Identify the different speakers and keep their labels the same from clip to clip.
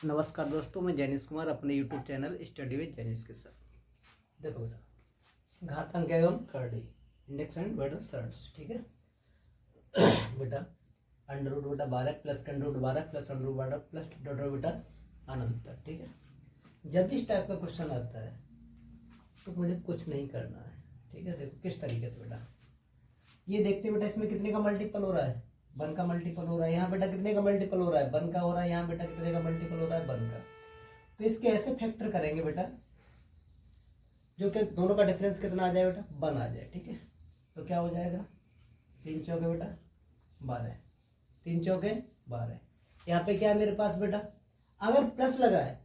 Speaker 1: नमस्कार दोस्तों, मैं जैनिश कुमार अपने YouTube channel study with Jainish के साथ। देखो बेटा, घातांक एवं करड़ी इंडेक्स एंड वेट सर्ट्स, ठीक है बेटा। अंडर रूट बेटा 12 plus under root 12 plus under root 12 plus डॉटर बेटा अनंत तक, ठीक है। जब भी इस टाइप का क्वेश्चन आता है तो मुझे कुछ नहीं करना है, ठीक है। देखो किस तरीके से बेटा, ये देखते बेटा इसमें कितने का मल्टीपल हो रहा है, 1 का मल्टीपल हो रहा है। यहाँ बेटा कितने का मल्टीपल हो रहा है, 1 का हो रहा है। यहाँ बेटा कितने का मल्टीपल हो रहा है, 1 का। तो इसके ऐसे फैक्टर करेंगे बेटा जो कि दोनों का डिफरेंस कितना आ जाए बेटा, 1 आ जाए, ठीक है। तो क्या हो जाएगा, 3 चौके बेटा 12, 3 चौके 12। यहाँ पे क्या है मेरे पास बेटा, अगर प्लस लगा है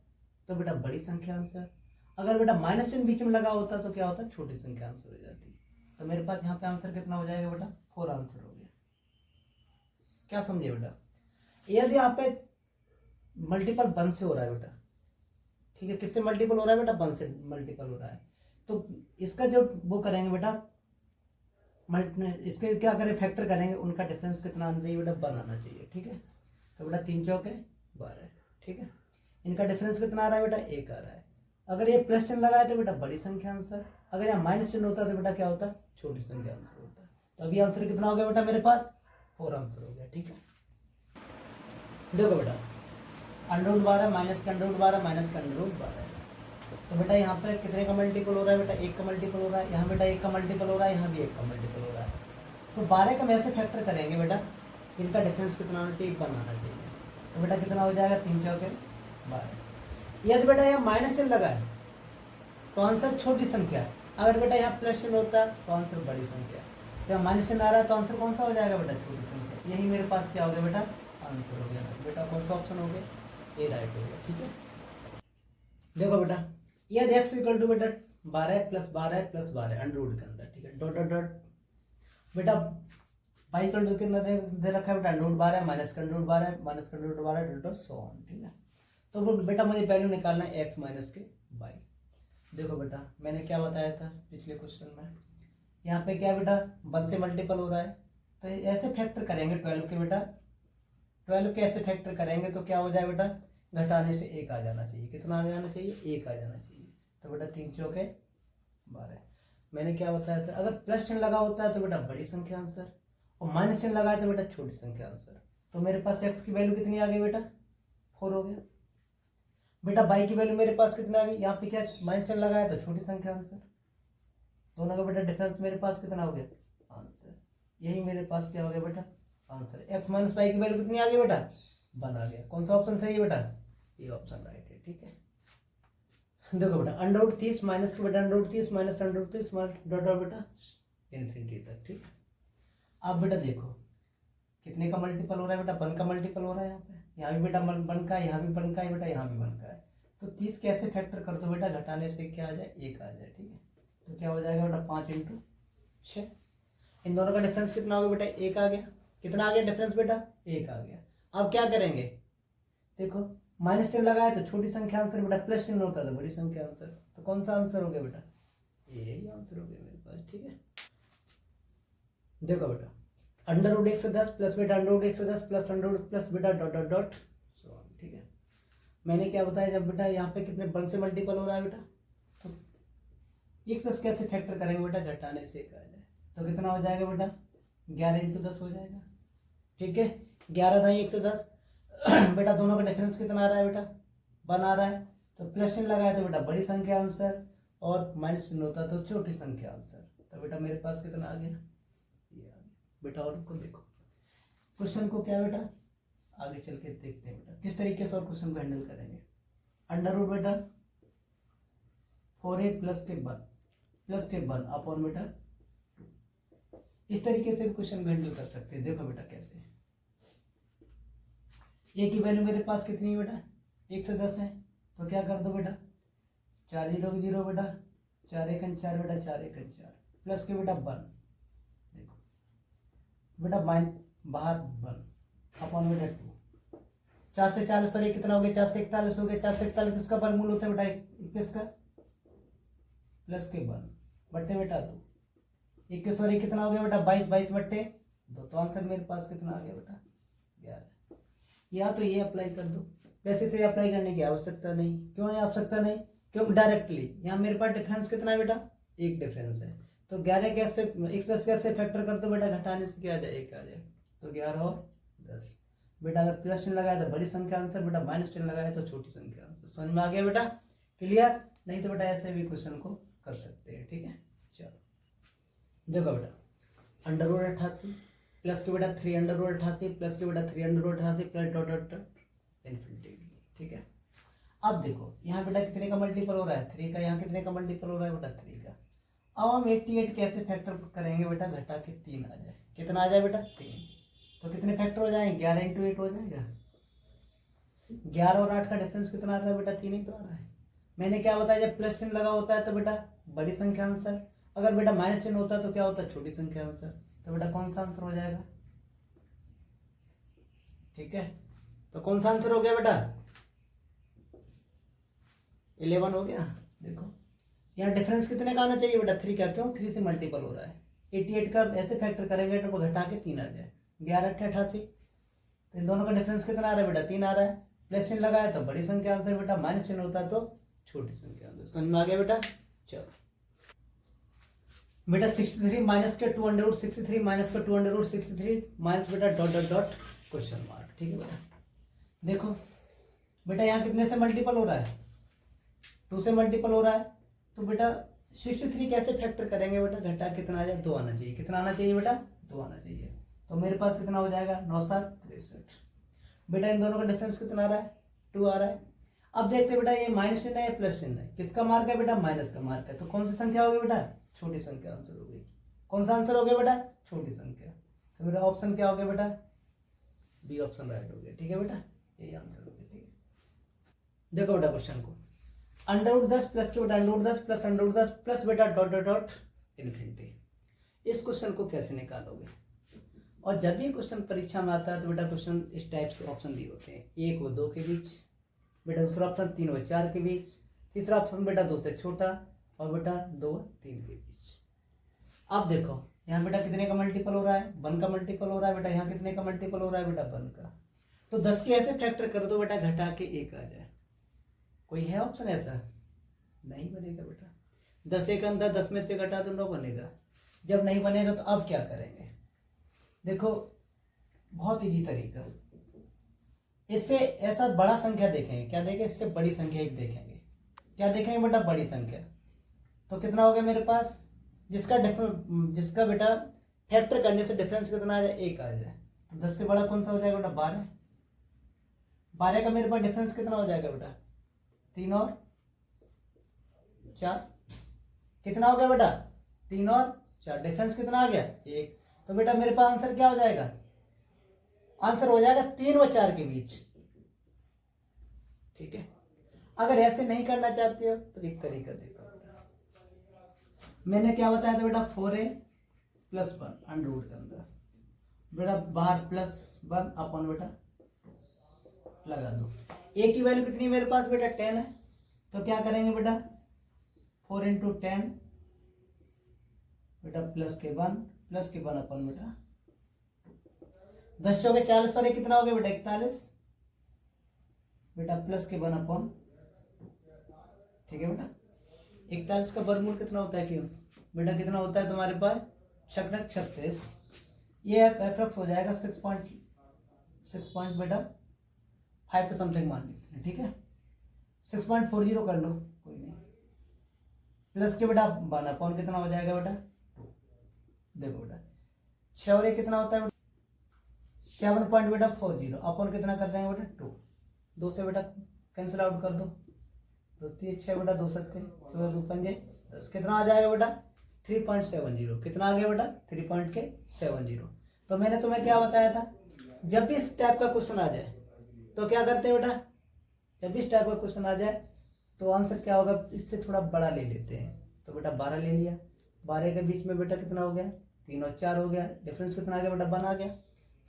Speaker 1: तो बेटा बड़ी संख्या आंसर, अगर बेटा माइनस चिन्ह बीच में लगा होता तो क्या होता, छोटी संख्या आंसर हो जाती। तो मेरे पास यहाँ पे आंसर कितना हो जाएगा बेटा, 4 आंसर हो गया। क्या समझे बेटा, यदि यहाँ पे मल्टीपल 1 से हो रहा है बेटा, ठीक है। किससे मल्टीपल हो रहा है बेटा, 1 से मल्टीपल हो रहा है। तो इसका जो वो करेंगे बेटा, इसके क्या करें, फैक्टर करेंगे, उनका डिफरेंस कितना आना चाहिए बेटा, 1 आना चाहिए, ठीक है। तो बेटा 3 चौके 12, ठीक है। इनका डिफरेंस कितना आ रहा है बेटा, 1 आ रहा है। अगर ये प्लस चिन्ह लगा है तो बेटा बड़ी संख्या आंसर, अगर यहाँ माइनस चिन्ह होता तो बेटा क्या होता, छोटी संख्या आंसर होता। तो अभी आंसर कितना हो गया बेटा मेरे पास, 4 आंसर हो गया, ठीक है। देखो बेटा, अंडर रूट 12 माइनस का अंडर रूट 12 माइनस का अंडर रूट 12, तो बेटा यहाँ पे कितने का मल्टीपल हो रहा है बेटा, 1 का मल्टीपल हो रहा है। यहाँ बेटा 1 का मल्टीपल हो रहा है, यहाँ भी 1 का मल्टीपल हो रहा है। तो 12 का हम ऐसे फैक्टर करेंगे बेटा, इनका डिफरेंस कितना होना चाहिए, 1 आना चाहिए। तो बेटा कितना हो जाएगा, 3 चौके 12। यदि बेटा यहाँ माइनस चिन्ह लगा है तो आंसर छोटी संख्या, अगर बेटा यहाँ प्लस चिन्ह होता है तो आंसर बड़ी संख्या। तो यहाँ माइनस चिन्ह आ रहा है तो आंसर कौन सा हो जाएगा बेटा, छोटी संख्या। यही मेरे पास क्या हो गया बेटा, आंसर हो गया। बेटा कौन सा ऑप्शन हो गया, ए राइट हो गया, ठीक है। देखो बेटा, यदि x इक्वल टू बेटा 12 प्लस 12 प्लस 12 अंडर रूट के अंदर, ठीक है, डॉट डॉट डॉट बेटा y इक्वल टू के अंदर दे रखा है बेटा अंडर रूट 12 माइनस का अंडर रूट 12 माइनस का under root 12 dot dot so on, ठीक है। तो वो बेटा मुझे वैल्यू निकालना है x माइनस के y। देखो बेटा मैंने क्या बताया था पिछले क्वेश्चन में, यहाँ पे क्या बेटा 1 से मल्टीपल हो रहा है, तो ऐसे फैक्टर करेंगे 12 के बेटा, 12 के ऐसे फैक्टर करेंगे तो क्या हो जाए बेटा, घटाने से 1 आ जाना चाहिए। कितना आ जाना चाहिए, 1 आ जाना चाहिए। तो बेटा 3 चौके 12। मैंने क्या बताया था, अगर प्लस चिन्ह लगा होता है तो बेटा बड़ी संख्या आंसर, और माइनस चिन्ह लगा है तो बेटा छोटी संख्या आंसर। तो मेरे पास x की वैल्यू कितनी आ गई बेटा, 4 हो गया। बेटा y की वैल्यू मेरे पास कितना आ गई, यहाँ पे क्या माइनस चिन्ह लगा है तो छोटी संख्या आंसर। दोनों का बेटा डिफरेंस मेरे पास कितना हो गया, आंसर। यही मेरे पास क्या हो गया बेटा, आंसर। x माइनस वाई की वैल्यू कितनी आ गई बेटा, 1 आ गया। कौन सा ऑप्शन सही है बेटा, ये ऑप्शन राइट है, ठीक है। देखो बेटा अंडर रूट 30 माइनस के बेटा under root 30 minus under root 30 dot dot बेटा इन्फिनिटी तक, ठीक है। अब बेटा देखो कितने का मल्टीपल हो रहा है बेटा, 1 का मल्टीपल हो रहा है। यहाँ पे यहाँ भी बेटा 1 का है, यहाँ भी 1 का है बेटा, यहाँ भी 1 का है। तो 30 कैसे फैक्टर कर दो बेटा, घटाने से क्या आ जाए, 1 आ जाए, ठीक है। तो क्या हो जाएगा बेटा 5 × 6। इन दोनों का डिफरेंस कितना हो गया बेटा, 1 आ गया। कितना आ गया डिफरेंस बेटा, 1 आ गया। अब क्या करेंगे, देखो माइनस चिन्ह लगा है तो छोटी संख्या आंसर बेटा, प्लस चिन्ह होता है तो बड़ी संख्या आंसर। तो कौन सा आंसर हो गया बेटा, यही आंसर हो गया मेरे पास, ठीक है। देखो बेटा अंडर रूट 110 प्लस बेटा under root 110 plus under root plus बेटा dot dot dot so on, ठीक है। मैंने क्या बताया, जब बेटा यहाँ पे कितने 1 से मल्टीपल हो रहा है बेटा, तो 110 कैसे फैक्टर करेंगे बेटा, घटाने से 1 आ जाए। तो कितना हो जाएगा बेटा, 11 × 10 हो जाएगा, ठीक है। 11 था 110 बेटा दोनों का डिफरेंस कितना आ रहा है बेटा, 1 आ रहा है। तो प्लस चिन्ह लगाया तो बेटा बड़ी संख्या आंसर, और माइनस चिन्ह होता तो छोटी संख्या आंसर। तो बेटा मेरे पास कितना आ गया, ये आ गया बेटा। और को देखो क्वेश्चन को क्या बेटा, आगे चल के देखते हैं बेटा किस तरीके से और क्वेश्चन को हैंडल करेंगे। अंडर रूट बेटा 4a प्लस के 1 अपॉन बेटा 2, इस तरीके से भी क्वेश्चन को हैंडल कर सकते हैं। देखो बेटा कैसे, ए की वैल्यू मेरे पास कितनी है बेटा, 1 से 10 है। तो क्या कर दो बेटा, 4 0 0 बेटा, 4 1 4 बेटा, 4 1 4 प्लस के बेटा 1, देखो बेटा बाहर 1 अपॉन बेटा 2। 4 से 40 सॉरी कितना हो गया, 4 से 41 हो गया। 4 से 41 किसका वर्गमूल होता है बेटा, 21 का, प्लस के 1 बट्टे बेटा 2। 21 सॉरी कितना हो गया बेटा, 22 बट्टे 2। तो आंसर मेरे पास कितना आ गया बेटा, 11। या तो ये अप्लाई कर दो वैसे से अप्लाई करने की आवश्यकता नहीं। क्यों नहीं आवश्यकता नहीं? क्योंकि डायरेक्टली यहाँ मेरे पास डिफरेंस कितना है बेटा? एक डिफरेंस है। तो 11 कैसे 110 कैसे फैक्टर कर दो बेटा? घटाने से क्या आ जाए? 1 आ जाए। तो 11 और 10 बेटा। अगर प्लस चिन्ह लगाया तो बड़ी संख्या आंसर बेटा, माइनस चिन्ह लगाया तो छोटी संख्या आंसर। समझ में आ गया बेटा? क्लियर? नहीं तो बेटा ऐसे भी क्वेश्चन को कर सकते हैं। ठीक है, चलो देखो बेटा, अंडर रूट 88 प्लस के बेटा 3 अंडर रूट 88 प्लस के बेटा 3 under root 88 plus dot dot infinity. ठीक है, अब देखो यहाँ बेटा कितने का मल्टीपल हो रहा है? 3 का। यहाँ कितने का मल्टीपल हो रहा है बेटा? 3 का। अब हम 88 कैसे फैक्टर करेंगे बेटा? घटा के 3 आ जाए। कितना आ जाए बेटा? 3। तो कितने फैक्टर हो जाएंगे? 11 इंटू 8 हो जाएगा। 11 और 8 का डिफरेंस कितना आ रहा है बेटा? 3 ही तो आ रहा है। मैंने क्या बताया, जब प्लस चिन्ह लगा होता है तो बेटा बड़ी संख्या आंसर, अगर बेटा माइनस चिन्ह होता है तो क्या होता है? छोटी संख्या आंसर। तो बेटा कौन सा आंसर हो जाएगा? ठीक है, तो कौन सा आंसर हो गया बेटा? 11 हो गया। देखो यहाँ डिफरेंस कितने का आना चाहिए बेटा? 3 का। क्यों? 3 से मल्टीपल हो रहा है। 88 का ऐसे फैक्टर करेंगे तो घटा के 3 आ जाए। 11 8 88। तो इन दोनों का डिफरेंस कितना आ रहा है बेटा? 3 आ रहा है। प्लस चिन्ह लगाया तो बड़ी संख्या आंसर बेटा, माइनस चिन्ह होता है तो छोटी संख्या आंसर। समझ में आ गया बेटा? चलो बेटा 63 माइनस के 2 अंडर रूट 63 माइनस का 2 अंडर रूट 63 माइनस बेटा dot dot dot question mark. ठीक है बेटा, देखो बेटा यहाँ कितने से मल्टीपल हो रहा है? 2 से मल्टीपल हो रहा है। तो बेटा 63 कैसे फैक्टर करेंगे बेटा? घटा कितना आ जाए? 2 आना चाहिए। कितना आना चाहिए बेटा? 2 आना चाहिए। तो मेरे पास कितना हो जाएगा? 9 7 63। बेटा इन दोनों का डिफरेंस कितना आ रहा है? 2 आ रहा है। अब देखते बेटा ये माइनस चिन्ह है या प्लस चिन्ह है? किसका मार्क है बेटा? माइनस का मार्क है। तो कौन सी संख्या होगी बेटा? छोटी संख्या आंसर हो गई। कौन सा आंसर हो गया बेटा? छोटी संख्या। तो बेटा ऑप्शन क्या हो गया बेटा? बी ऑप्शन राइट हो गया। ठीक है बेटा, यही आंसर हो गया। ठीक है, देखो बेटा क्वेश्चन को, अंडर रूट 10 प्लस के बेटा under root 10 plus under root 10 plus बेटा डॉट डॉट डॉट इन्फिनिटी। इस क्वेश्चन को कैसे निकालोगे? और जब भी क्वेश्चन परीक्षा में आता है तो बेटा क्वेश्चन इस टाइप से ऑप्शन दिए होते हैं, 1 व 2 के बीच बेटा, दूसरा ऑप्शन 3 व 4 के बीच, तीसरा ऑप्शन बेटा 2 से छोटा, और बेटा 2 व 3 के बीच। अब देखो यहाँ बेटा कितने का मल्टीपल हो रहा है? 1 का मल्टीपल हो रहा है बेटा। यहाँ कितने का मल्टीपल हो रहा है बेटा? 1 का। तो 10 के ऐसे फैक्टर कर दो बेटा, घटा के 1 आ जाए। कोई है ऑप्शन ऐसा? नहीं बनेगा बेटा। 10 एक अंदर 10 में से घटा तो 9 बनेगा। जब नहीं बनेगा तो अब क्या करेंगे? देखो बहुत इजी तरीका, इससे ऐसा बड़ा संख्या देखेंगे। क्या देखें? इससे बड़ी संख्या एक देखेंगे। क्या देखेंगे बेटा? बड़ी संख्या। तो कितना हो गया मेरे पास? जिसका बेटा फैक्टर करने से डिफरेंस कितना आ जाए? 1 आ जाए। तो 10 से बड़ा कौन सा हो जाएगा बेटा? 12। 12 का मेरे पास डिफरेंस कितना हो जाएगा बेटा? 3 और 4। कितना हो गया बेटा? 3 और 4। डिफरेंस कितना आ गया? 1। तो बेटा मेरे पास आंसर क्या हो जाएगा? आंसर हो जाएगा 3 व 4 के बीच। ठीक है, अगर ऐसे नहीं करना चाहते हो तो एक तरीका देखो, मैंने क्या बताया था बेटा? 4a प्लस 1 अंडर रूट के अंदर बेटा, बाहर प्लस 1 अपॉन बेटा लगा दो। a की वैल्यू कितनी है मेरे पास बेटा? 10 है। तो क्या करेंगे बेटा? 4 इंटू 10 बेटा प्लस के 1 अपन बेटा 10 चौके 40 और कितना हो गया बेटा? 41 बेटा प्लस के 1 अपन। ठीक है बेटा, 41 का वर्गमूल कितना होता है? क्यों बेटा कितना होता है तुम्हारे पास? 36। ये अप्रोक्स हो जाएगा 6 बेटा 5 पे समथिंग मान लेते हैं। ठीक है, 6.40 कर लो, कोई नहीं। प्लस के बेटा 1 अपॉन कितना हो जाएगा बेटा? 2। देखो बेटा 6 और 1 कितना होता है बेटा? 7.40 अपॉन कितना कर देंगे बेटा? 2। 2 से बेटा कैंसिल आउट कर दो। 2 3 6 बेटा 2 7 14 2 5 10। कितना आ जाएगा बेटा? 3.70। कितना आ गया बेटा? 3.70। तो मैंने तुम्हें क्या बताया था? जब भी इस टाइप का क्वेश्चन आ जाए तो क्या करते हैं बेटा? जब भी इस टाइप का क्वेश्चन आ जाए तो आंसर क्या होगा? इससे थोड़ा बड़ा ले लेते हैं। तो बेटा 12 ले लिया। 12 के बीच में बेटा कितना हो गया? 3 और 4 हो गया। डिफरेंस कितना आ गया बेटा? 1 आ गया।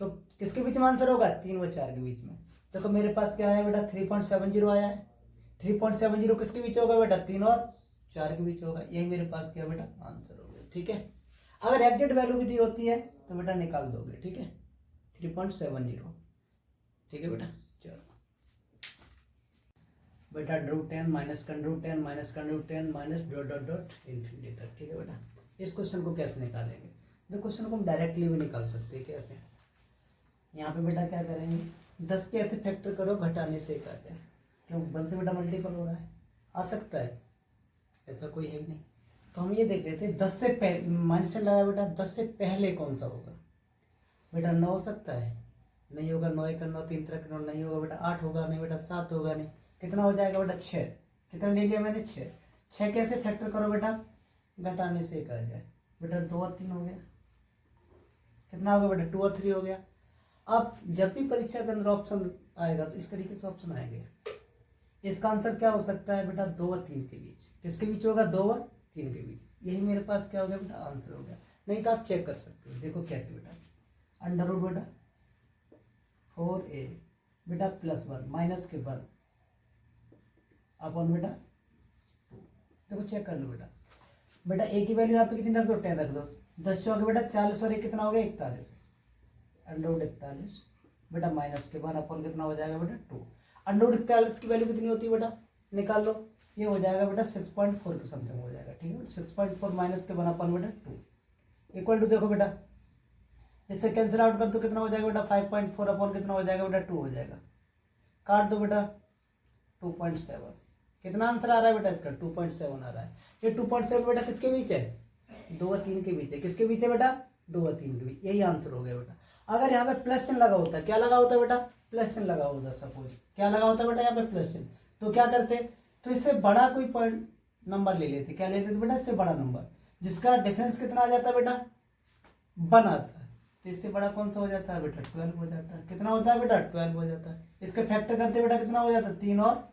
Speaker 1: तो किसके बीच में आंसर होगा? 3 व 4 के बीच में। देखो मेरे पास क्या है बेटा? 3.70 आया है। 3.70 किसके बीच होगा बेटा? 3 और 4 के बीच होगा। यही मेरे पास क्या बेटा? आंसर हो गया। ठीक है, अगर एग्जैक्ट वैल्यू भी दी होती है तो बेटा निकाल दोगे। ठीक है, 3.70। ठीक है बेटा, चलो बेटा √10 माइनस का √10 माइनस का √10 minus dot dot dot infinity तक, ठीक है बेटा। इस क्वेश्चन को कैसे निकालेंगे? तो क्वेश्चन को हम डायरेक्टली भी निकाल सकते हैं। कैसे? यहाँ पे बेटा क्या करेंगे, 10 के ऐसे फैक्टर करो घटाने से एक आ जाए, क्यों 1 से बेटा मल्टीपल हो रहा है, आ सकता है, ऐसा कोई है ही नहीं। तो हम ये देख लेते हैं 10 से पहले माइनस लगाया बेटा, 10 से पहले कौन सा होगा बेटा? 9 हो सकता है, नहीं होगा, 9 1 9 3 3 9 नहीं होगा बेटा, 8 होगा नहीं बेटा, 7 होगा नहीं, कितना हो जाएगा बेटा 6। कितना ले लिया मैंने 6। 6 कैसे फैक्टर करो बेटा? घटाने से एक आ जाए बेटा, 2 और 3 हो गया, कितना हो गया बेटा 2 और 3 हो गया। अब जब भी परीक्षा के अंदर ऑप्शन आएगा तो इस तरीके से ऑप्शन आएंगे। इसका आंसर क्या हो सकता है बेटा? 2 और 3 के बीच। किसके बीच होगा? 2 और 3 के बीच। यही मेरे पास क्या हो गया बेटा? आंसर हो गया। नहीं तो आप चेक कर सकते हो, देखो कैसे बेटा, अंडर रूट बेटा 4a बेटा +1 माइनस के 1 अपॉन बेटा 2। देखो चेक कर लो बेटा। बेटा a की वैल्यू यहाँ पे कितनी रख दो? 10 रख दो। 10 चौके बेटा 40 और 1 कितना हो गया? 41, अंडर रूट 41 बेटा माइनस के 1 अपॉन कितना हो जाएगा बेटा 2। अंडर रूट 41 की वैल्यू कितनी होती है बेटा? निकाल लो, ये हो जाएगा बेटा 6.4 के समथिंग हो जाएगा, ठीक है। 6.4 माइनस के 1 अपॉन बेटा 2 इक्वल टू, देखो बेटा इससे कैंसिल आउट कर दो, कितना हो जाएगा बेटा? 5.4 अपॉन कितना हो जाएगा बेटा? 2 हो जाएगा। काट दो बेटा 2.7। कितना आंसर आ रहा है बेटा इसका? 2.7 आ रहा है। ये 2.7 बेटा किसके बीच है? 2 और 3 के बीच है। किसके बीच है बेटा? 2 और 3 के बीच। यही आंसर हो गया बेटा। अगर यहाँ पे प्लस चिन्ह लगा होता, क्या लगा होता बेटा? प्लस चिन्ह लगा होता, सपोज क्या लगा होता बेटा यहाँ पे? प्लस चिन्ह। तो क्या करते? तो इससे बड़ा कोई पॉइंट नंबर ले लेते। क्या लेते थे बेटा? इससे बड़ा नंबर, जिसका डिफरेंस कितना आ जाता है बेटा? 1 आता है। तो इससे बड़ा कौन सा हो जाता है बेटा? 12 हो जाता है। कितना होता है बेटा? 12 हो जाता है। इसके फैक्टर करते बेटा कितना हो जाता है? 3 और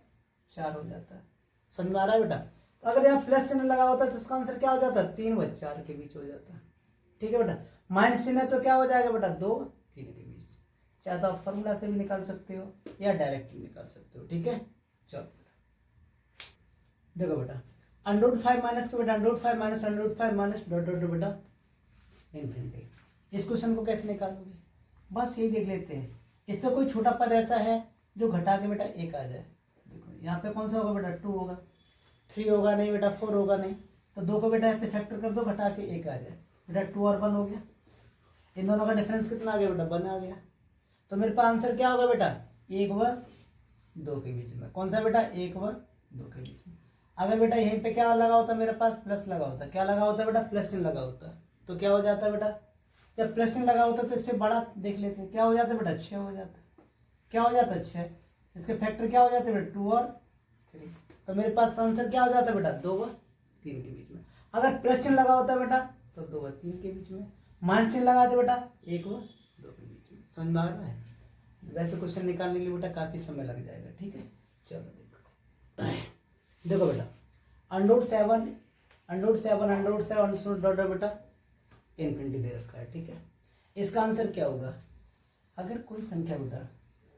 Speaker 1: 4 हो जाता है। समझ में आ रहा है बेटा? तो अगर यहाँ प्लस चिन्ह लगा होता है तो इसका आंसर क्या हो जाता है? 3 व 4 के बीच हो जाता है, ठीक है बेटा। माइनस चिन्ह है तो क्या हो जाएगा बेटा? 2 3 के बीच। चाहे तो आप फॉर्मूला से भी निकाल सकते हो या डायरेक्टली निकाल सकते हो, ठीक है। चलो देखो बेटा, √5 माइनस के बेटा √5 माइनस √5 माइनस डॉट डॉट बेटा इन्फिनिटी। इस क्वेश्चन को कैसे निकालोगे? बस यही देख लेते हैं। इससे कोई छोटा पद ऐसा है जो घटा के बेटा 1 आ जाए। देखो यहाँ पे कौन सा होगा बेटा? 2 होगा, 3 होगा नहीं बेटा, 4 होगा नहीं, तो 2 को बेटा ऐसे फैक्टर कर दो, घटा के 1 आ जाए बेटा। 2 और 1 हो गया। इन दोनों का डिफरेंस कितना आ गया बेटा? 1 आ गया। तो मेरे पास आंसर क्या होगा बेटा? 1 व 2 के बीच में। कौन सा बेटा? 1 व 2 के बीच में। अगर बेटा यहीं पे क्या लगा होता मेरे पास? प्लस लगा होता। क्या लगा होता बेटा? प्लस चिन्ह लगा होता। तो क्या हो जाता बेटा? जब प्लस चिन्ह लगा होता तो इससे बड़ा देख लेते हैं। क्या हो जाता बेटा? 6 हो जाता। क्या हो जाता? 6। इसके फैक्टर क्या हो जाते बेटा? 2 और 3। तो मेरे पास आंसर क्या हो जाता बेटा? 2 व 3 के बीच में। अगर प्लस चिन्ह लगा होता बेटा तो 2 व 3 के बीच में। माइनस चिन्ह लगा दे बेटा 1 व 2 के बीच में। समझ में आ रहा है? वैसे क्वेश्चन निकालने के लिए बेटा काफी समय लग जाएगा, ठीक है। चलो देखो बेटा, √7 डॉट बेटा इन्फिनिटी दे रखा है, ठीक है। इसका आंसर क्या होगा? अगर कोई संख्या बेटा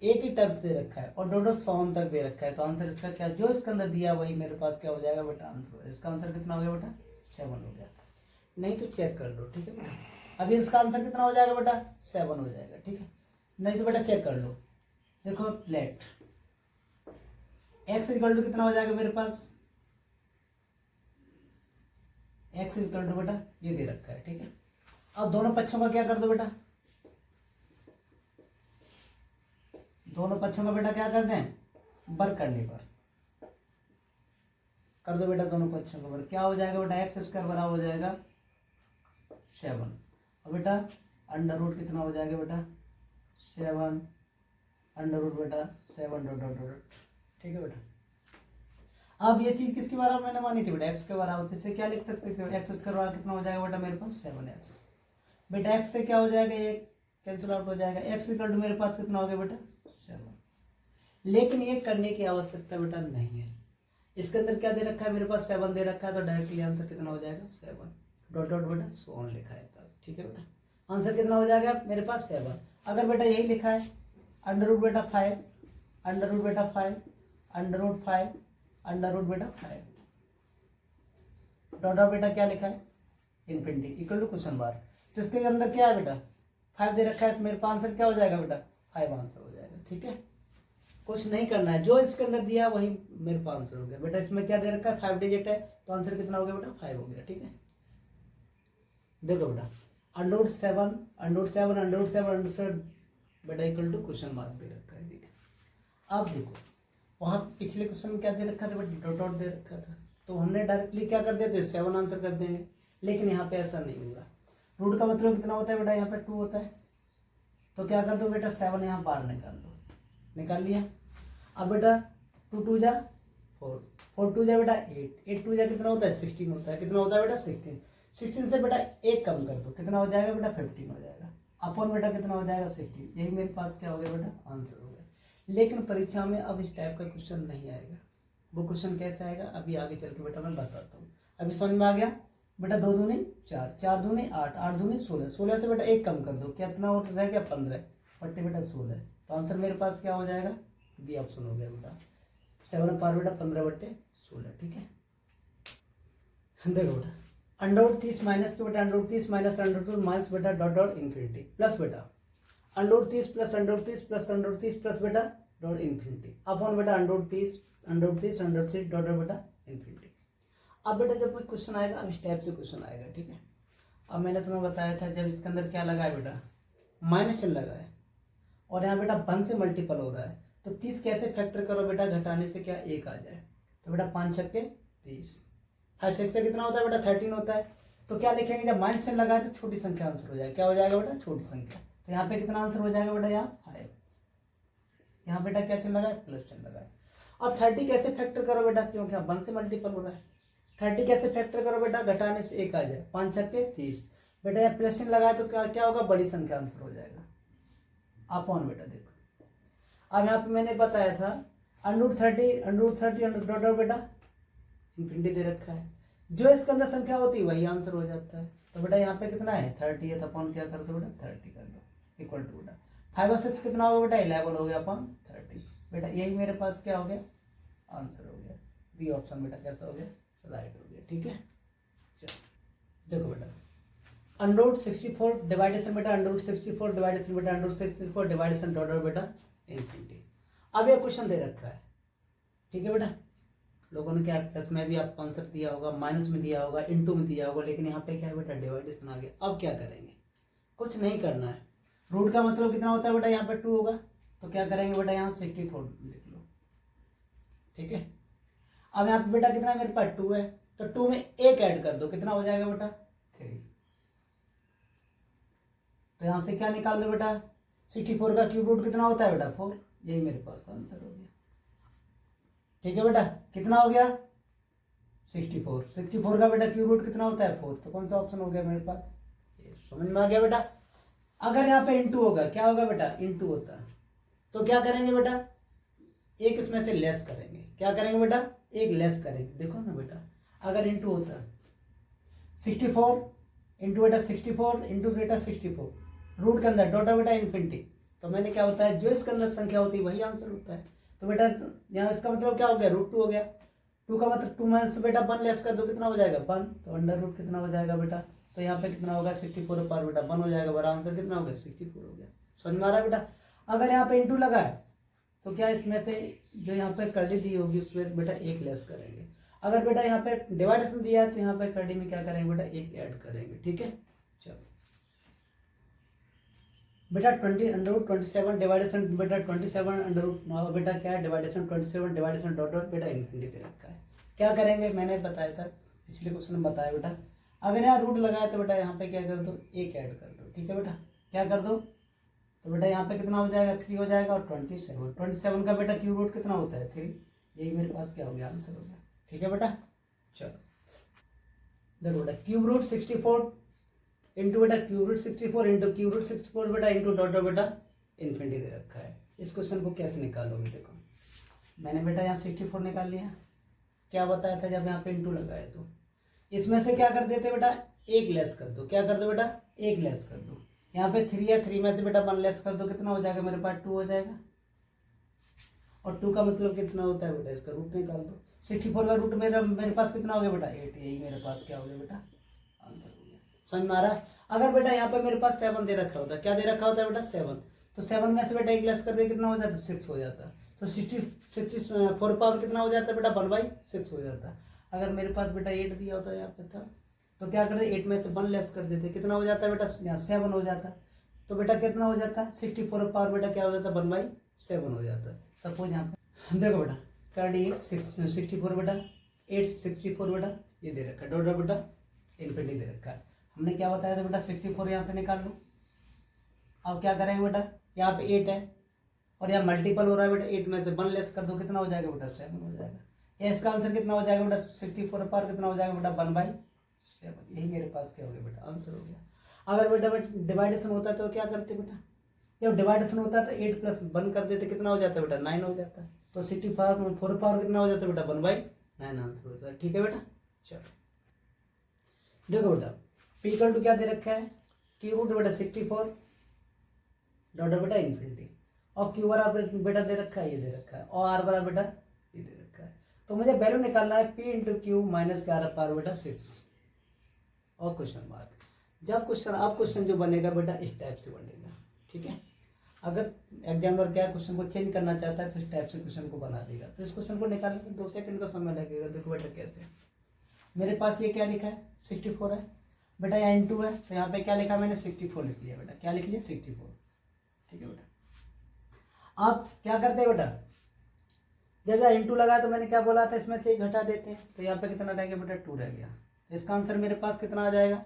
Speaker 1: एक ही टर्म दे रखा है और डॉट 100 तक दे रखा है तो आंसर इसका क्या? जो इसके अंदर दिया वही मेरे पास क्या हो जाएगा बेटा? आंसर हो। इसका आंसर कितना हो गया बेटा? 7 हो गया। नहीं तो चेक कर लो, ठीक है बेटा। अभी इसका आंसर कितना हो जाएगा बेटा? 7 हो जाएगा, ठीक है। नहीं तो बेटा चेक कर लो। देखो लेट x इक्वल टू कितना हो जाएगा मेरे पास? x इक्वल टू बेटा ये दे रखा है, ठीक है। अब दोनों पक्षों का क्या कर दो बेटा? दोनों पक्षों का बेटा क्या कर दें? वर्ग करने पर कर दो बेटा दोनों पक्षों का वर्ग। क्या हो जाएगा बेटा? x² बराबर हो जाएगा 7। और बेटा अंडर रूट कितना हो जाएगा बेटा? 7 अंडर रूट बेटा 7 डॉट डॉट डॉट, ठीक है बेटा। अब ये चीज किसके बराबर मैंने मानी थी बेटा? x के बराबर। इससे क्या लिख सकते थे? x² बराबर कितना हो जाएगा बेटा मेरे पास? 7x। बेटा x से क्या हो जाएगा? ये कैंसिल आउट हो जाएगा। x इक्वल टू मेरे पास कितना हो गया बेटा? 7। लेकिन ये करने की आवश्यकता बेटा नहीं है। इसके अंदर क्या दे रखा है मेरे पास? 7 दे रखा है, तो डायरेक्टली आंसर कितना हो जाएगा? 7 डॉट डॉट बेटा सो ऑन लिखा है तब, ठीक है बेटा। आंसर कितना हो जाएगा मेरे पास? 7। अगर बेटा यही लिखा है अंडर रूट बेटा 5 अंडर रूट बेटा 5 अंडर रूट 5 अंडर रूट बेटा 5 डॉट डॉट बेटा क्या लिखा है? Infinity equal to question mark. तो इसके अंदर क्या है बेटा? 5 दे रखा है, तो मेरे पास आंसर क्या हो जाएगा बेटा? 5 आंसर हो जाएगा, ठीक है। कुछ नहीं करना है, जो इसके अंदर दिया वही मेरे पास आंसर हो गया बेटा। इसमें क्या दे रखा है 5 डिजिट है, तो आंसर कितना हो गया बेटा 5 हो गया। ठीक है, देखो बेटा √7 बेटा इक्वल टू क्वेश्चन मार्क दे रखा है। ठीक है, अब देखो वहाँ पिछले क्वेश्चन में क्या दे रखा था बेटा, डॉट डॉट दे रखा था, तो हमने डायरेक्टली क्या कर देते 7 आंसर कर देंगे, लेकिन यहाँ पे ऐसा नहीं होगा। रूट का मतलब कितना होता है बेटा, यहाँ पे 2 होता है, तो क्या कर दो बेटा 7 यहाँ बाहर निकाल दो, निकाल लिया। अब बेटा 2 2 जा 4, 4 2 जा बेटा 8, 8 2 जा कितना होता है 16 होता है, कितना होता है बेटा 16, 16 से बेटा 1 कम कर दो, कितना हो जाएगा बेटा 15 हो जाएगा, अपॉन बेटा कितना हो जाएगा 16, यही मेरे पास क्या हो गया बेटा आंसर हो गया। लेकिन परीक्षा में अब इस टाइप का क्वेश्चन नहीं आएगा। वो क्वेश्चन कैसे आएगा अभी आगे चल के बेटा मैं बताता हूँ। अभी समझ में आ गया बेटा, 2 दूनी 4, 4 दूनी 8, 8 दूनी 16, 16 से बेटा 1 कम कर दो, कितना रह गया 15 बट्टे बेटा 16, तो आंसर मेरे पास क्या हो जाएगा, बी ऑप्शन हो गया बेटा, 7 पार बेटा 15 बट्टे 16। ठीक है, देखो बेटा √30 माइनस के बेटा √30 माइनस √2 माइनस बेटा डॉट डॉट इन्फिनिटी प्लस बेटा √30 प्लस √30 प्लस √30 प्लस बेटा डॉट इन्फिनिटी अपॉन बेटा √30 डॉट डॉट बेटा इन्फिनिटी। अब बेटा जब कोई क्वेश्चन आएगा अब इस टाइप से क्वेश्चन आएगा। ठीक है, अब मैंने तुम्हें बताया था जब इसके अंदर क्या लगा है बेटा माइनस चिन्ह लगा है और यहाँ बेटा 1 से मल्टीपल हो रहा है, तो 30 कैसे फैक्टर करो बेटा, घटाने से क्या 1 आ जाए, तो बेटा 5 छक्के 30, 5 6 से कितना होता है बेटा 13 होता है, तो क्या लिखेंगे जब माइनस चिन्ह लगा है तो छोटी संख्या आंसर हो जाएगा, क्या हो जाएगा बेटा छोटी संख्या, तो यहाँ पे कितना आंसर हो जाएगा बेटा यहाँ 5, यहाँ बेटा क्या चिन्ह लगा है प्लस चिन्ह लगा है। अब 30 कैसे फैक्टर करो बेटा, क्योंकि 1 से मल्टीपल हो रहा है, 30 कैसे फैक्टर करो बेटा, घटाने से 1 आ जाए, 5 छक्के 30, बेटा यहाँ प्लस चिन्ह लगाए तो क्या होगा बड़ी संख्या आंसर हो जाएगा अपॉन बेटा। देखो अब यहाँ पे मैंने बताया था √30 डॉट बेटा इन्फिनिटी दे रखा है, जो इसके अंदर संख्या होती है वही आंसर हो जाता है, तो बेटा यहाँ पे कितना है 30 है, तो अपॉन क्या कर दो बेटा 30 कर दो इक्वल टू बेटा 5 और 6 कितना होगा बेटा 11 हो गया अपॉन 30, बेटा यही मेरे पास क्या हो गया आंसर हो गया, बी ऑप्शन बेटा कैसा हो गया राइट हो गया। ठीक है, चलो देखो बेटा √64 डिवाइडेशन बेटा √64 डिवाइडेशन बेटा √64 डिवाइडेशन डॉट डॉट बेटा इन्फिनिटी। अब ये क्वेश्चन दे रखा है। ठीक है बेटा, लोगों ने क्या प्लस में भी आपको आंसर दिया होगा, माइनस में दिया होगा, इनटू में दिया होगा, लेकिन यहाँ पे क्या है बेटा डिवाइडेशन आ गया। अब क्या करेंगे, कुछ नहीं करना है, रूट का मतलब कितना होता है बेटा यहाँ पे 2 होगा, तो क्या करेंगे बेटा यहाँ 64 लिख लो। ठीक है, अब यहाँ पे बेटा कितना मेरे पास 2 है, तो 2 में 1 ऐड कर दो, कितना हो जाएगा बेटा 3, तो यहाँ से क्या निकाल दो बेटा 64 का क्यूब रूट कितना होता है बेटा 4, यही मेरे पास आंसर हो गया। ठीक है बेटा, कितना हो गया 64 का बेटा क्यूब रूट कितना होता है 4, तो कौन सा ऑप्शन हो गया मेरे पास, ये समझ में आ गया बेटा। अगर यहाँ पे इंटू होगा क्या होगा बेटा इंटू होता है, तो क्या करेंगे बेटा एक इसमें से लेस करेंगे, क्या करेंगे बेटा एक लेस करेंगे। देखो ना बेटा अगर इंटू होता 64 इंटू बेटा 64 इंटू बेटा 64 रूट के अंदर डॉट बेटा इन्फिनिटी, तो मैंने क्या होता है जो इसके अंदर संख्या होती है वही आंसर होता है, तो बेटा यहाँ इसका मतलब क्या हो गया √2 हो गया, 2 का मतलब 2 माइनस बेटा 1 लेस कर दो, कितना हो जाएगा 1, तो अंडर रूट कितना हो जाएगा बेटा, तो यहाँ पे कितना होगा 64 पर बेटा 1 हो जाएगा, बड़ा आंसर कितना हो गया 64 हो गया। समझ में आ रहा है बेटा। अगर यहाँ पे इंटू लगा है तो क्या इसमें से जो यहाँ पे कर्डी दी होगी उसमें बेटा 1 लेस करेंगे, अगर बेटा यहाँ पे डिवाइडेशन दिया है तो यहाँ पे कर्डी में क्या करेंगे बेटा 1 ऐड करेंगे। ठीक है, चलो बेटा 20 √27 डिवाइडेशन बेटा 27 बेटा क्या है डिवाइडेशन 27 डिवाइडेशन डॉट डॉट बेटा इन्फिनिटी दे रखा है। क्या करेंगे मैंने बताया था पिछले क्वेश्चन में बताया बेटा, अगर यहाँ रूट लगाया तो बेटा यहाँ पे क्या कर दो 1 ऐड कर दो। ठीक है बेटा, क्या कर दो, तो बेटा यहाँ पे कितना हो जाएगा 3 हो जाएगा, और 27 का बेटा क्यूब रूट कितना होता है 3, यही मेरे पास क्या हो गया आंसर हो गया। ठीक है बेटा, चलो देखो बेटा क्यूब रूट 64 इंटू बेटा cube root 64 into cube root 64 बेटा इंटू डॉट डॉट बेटा इन्फिनिटी दे रखा है। इस क्वेश्चन को कैसे निकालोगे, देखो मैंने बेटा यहाँ 64 निकाल लिया, क्या बताया था जब यहाँ पे इंटू लगाए तो इसमें से क्या कर देते बेटा 1 लेस कर दो, क्या कर दो बेटा 1 लेस कर दो, यहाँ पे 3 है 3 में से बेटा 1 लेस कर दो, कितना हो जाएगा मेरे पास 2 हो जाएगा, और 2 का मतलब कितना होता है बेटा इसका रूट निकाल दो, 64 का रूट मेरे पास कितना हो गया बेटा 8, यही मेरे पास क्या हो गया बेटा आंसर हो गया। समझ में आ रहा है। अगर बेटा यहाँ पे मेरे पास 7 दे रखा होता, क्या दे रखा होता है बेटा 7, तो 7 में से बेटा 1 लेस कर दे कितना हो जाता 6 हो जाता, तो 64 पावर कितना हो जाता है बेटा 1/6 हो जाता है। अगर मेरे पास बेटा 8 दिया होता यहाँ पे था तो क्या करते 8 में से 1 लेस कर देते, कितना हो जाता है बेटा यहाँ 7 हो जाता है। तो बेटा कितना हो जाता है 64 पावर बेटा क्या हो जाता है 1/7 हो जाता है। सपोज यहाँ पे देखो बेटा कर डी 64 बेटा 864 बेटा ये दे रखा है डॉट बेटा इन्फिनिटी दे रखा है। हमने क्या बताया था बेटा 64 यहाँ से निकाल लो। अब क्या करेंगे बेटा यहाँ पे 8 है और यहाँ मल्टीपल हो रहा है बेटा 8 में से 1 लेस कर दो, कितना हो जाएगा बेटा 7 हो जाएगा। या इसका आंसर कितना हो जाएगा बेटा 64 पावर कितना हो जाएगा बेटा 1/7। यही मेरे पास क्या हो गया बेटा आंसर हो गया। अगर बेटा डिवाइडेशन होता है तो क्या करते बेटा, जब डिवाइडेशन होता है तो 8 प्लस 1 कर देते, कितना हो जाता है बेटा 9 हो जाता है। तो 64 पावर कितना हो जाता है बेटा 1/9 आंसर होता है। ठीक है बेटा चलो देखो बेटा पी इक्वल टू क्या दे रखा है क्यू रूट बेटा 64 डॉट बेटा इन्फिनिटी और क्यू बराबर बेटा दे रखा है ये दे रखा है और आर बराबर बेटा ये दे रखा है। तो मुझे वैल्यू निकालना है P into Q minus 11 power बेटा 6 और क्वेश्चन मार्क। जब क्वेश्चन अब क्वेश्चन जो बनेगा बेटा इस टाइप से बनेगा। ठीक है अगर एग्जामिनर क्या क्वेश्चन को चेंज करना चाहता है तो इस टाइप से क्वेश्चन को बना देगा। तो इस क्वेश्चन को निकालने में 2 सेकंड का समय लगेगा। देखो बेटा कैसे मेरे पास ये क्या लिखा है 64 है बेटा यहाँ इंटू है तो यहाँ पे क्या लिखा मैंने 64 लिख लिया बेटा। क्या लिख लिया 64। ठीक है बेटा आप क्या करते हैं बेटा जब यहाँ इंटू लगा तो मैंने क्या बोला था इसमें से 1 घटा देते हैं तो यहाँ पे कितना रह गया बेटा 2 रह गया। तो इसका आंसर मेरे पास कितना आ जाएगा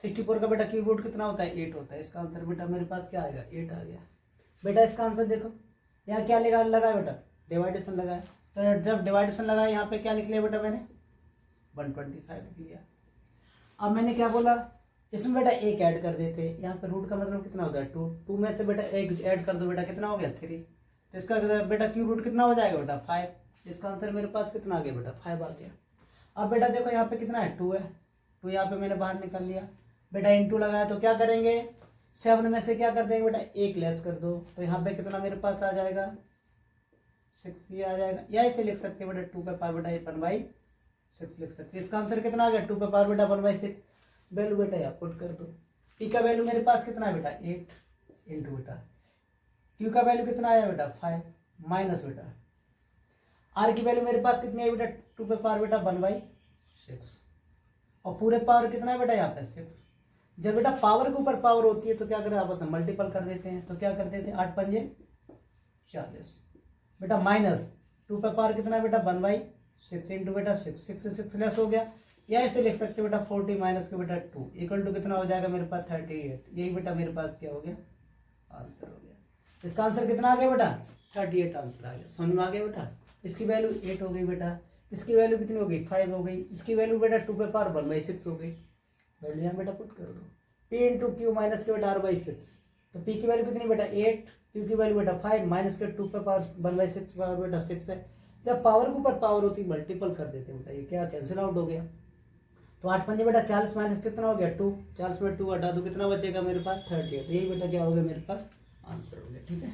Speaker 1: 64 का बेटा क्यूब रूट कितना होता है 8 होता है। इसका आंसर बेटा मेरे पास क्या आएगा 8 आ गया बेटा। इसका आंसर देखो यहाँ क्या लगा बेटा डिवाइडेशन लगाया तो जब डिवाइडेशन लगाया यहाँ पे क्या लिख लिया बेटा मैंने 125 लिख लिया। अब मैंने क्या बोला इसमें बेटा 1 ऐड कर देते, यहाँ पे रूट का मतलब कितना होता है 2 में से बेटा 1 ऐड कर दो बेटा कितना हो गया 3। तो इसका बेटा क्यूब रूट कितना हो जाएगा बेटा 5। इसका आंसर मेरे पास कितना आ गया बेटा 5 आ गया। अब बेटा देखो यहाँ पे कितना है 2 है 2 यहाँ पे मैंने बाहर निकाल लिया बेटा इंटू लगाया तो क्या करेंगे 7 में से क्या कर देंगे बेटा 1 लेस कर दो तो यहाँ पे कितना मेरे पास आ जाएगा 6 ये आ जाएगा। या इसे लिख सकते हैं बेटा 2 पे पावर बेटा 1/6 लिख सकते हैं। इसका आंसर कितना आ गया 2 पे पावर बेटा 1/6। वैल्यू बेटा यहाँ पुट कर दो। पी का वैल्यू मेरे पास कितना है बेटा 8 इंटू बेटा क्यू का वैल्यू कितना आया बेटा 5 माइनस बेटा आर की वैल्यू मेरे पास कितनी है बेटा 2 पे पावर बेटा 1/6 और पूरे पावर कितना है बेटा यहाँ पे 6। जब बेटा पावर के ऊपर पावर होती है तो क्या करें आपस में मल्टीपल कर देते हैं। तो क्या करते थे 8 पंजे 40 बेटा माइनस 2 पे पावर कितना है बेटा 1/6 इंटू बेटा 6 से 6 लेस हो गया। या इसे लिख सकते बेटा 40 माइनस के बेटा 2 इक्वल टू कितना हो जाएगा मेरे पास 38। यही बेटा मेरे पास क्या हो गया आंसर हो गया। इसका आंसर कितना आ गया बेटा 38 आंसर आ गया। समझ में आ गया बेटा। इसकी वैल्यू 8 हो गई बेटा, इसकी वैल्यू कितनी हो गई 5 हो गई, इसकी वैल्यू बेटा 2 पे पावर 1/6 हो गई। वैल्यू यहाँ बेटा पुट कर दो p इंटू क्यू माइनस के बेटा r/6। तो p की वैल्यू कितनी बेटा 8 क्यू की वैल्यू बेटा 5 माइनस के 2 पे पावर 1/6 पावर बेटा 6 है। जब पावर के ऊपर पावर होती मल्टीपल कर देते बेटा ये क्या कैंसिल आउट हो गया। तो 8 पंजे बेटा 40 माइनस कितना हो गया 2 40 में 2 हटा दो कितना बचेगा मेरे पास 38। यही बेटा क्या हो गया मेरे पास आंसर हो गया। ठीक है।